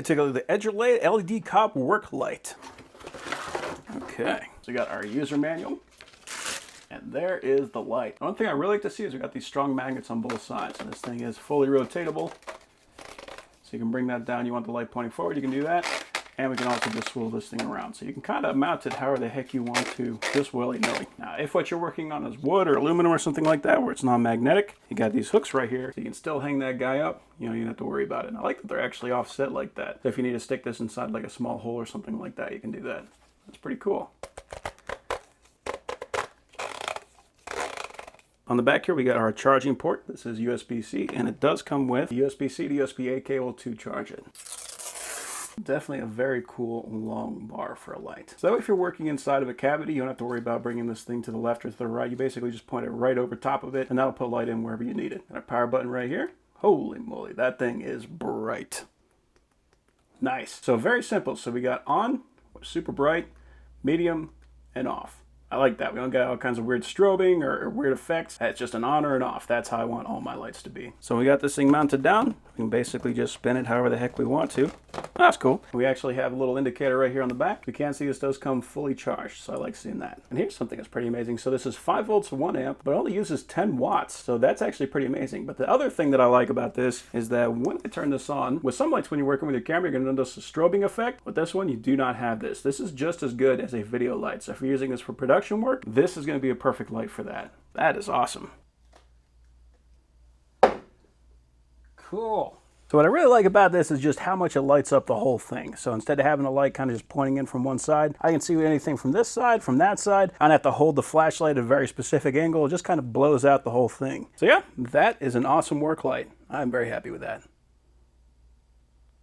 take a look at the Edgerlay LED Cop work light. Okay, so we got our user manual. And there is the light. One thing I really like to see is we got these strong magnets on both sides. And this thing is fully rotatable. So you can bring that down. You want the light pointing forward, you can do that. And we can also just swivel this thing around. So you can kind of mount it however the heck you want to, just willy-nilly. Now, if what you're working on is wood or aluminum or something like that, where it's non-magnetic, you got these hooks right here. So you can still hang that guy up. You don't have to worry about it. And I like that they're actually offset like that. So if you need to stick this inside like a small hole or something like that, you can do that. That's pretty cool. On the back here, we got our charging port. This is USB-C, and it does come with USB-C to USB-A cable to charge it. Definitely a very cool long bar for a light. So that way, if you're working inside of a cavity, you don't have to worry about bringing this thing to the left or to the right. You basically just point it right over top of it, and that'll put light in wherever you need it. And a power button right here. Holy moly, that thing is bright. Nice. So very simple. So we got on, super bright, medium, and off. I like that. We don't got all kinds of weird strobing or weird effects. It's just an on or an off. That's how I want all my lights to be. So we got this thing mounted down. We can basically just spin it however the heck we want to. That's cool. We actually have a little indicator right here on the back. We can see this does come fully charged, so I like seeing that. And here's something that's pretty amazing. So this is 5 volts to 1 amp, but it only uses 10 watts. So that's actually pretty amazing. But the other thing that I like about this is that when I turn this on, with some lights when you're working with your camera, you're going to notice a strobing effect. With this one, you do not have this. This is just as good as a video light. So if you're using this for production work, this is going to be a perfect light for that. That is awesome. Cool. So what I really like about this is just how much it lights up the whole thing. So instead of having the light kind of just pointing in from one side, I can see anything from this side, from that side. I don't have to hold the flashlight at a very specific angle. It just kind of blows out the whole thing. So yeah, that is an awesome work light. I'm very happy with that.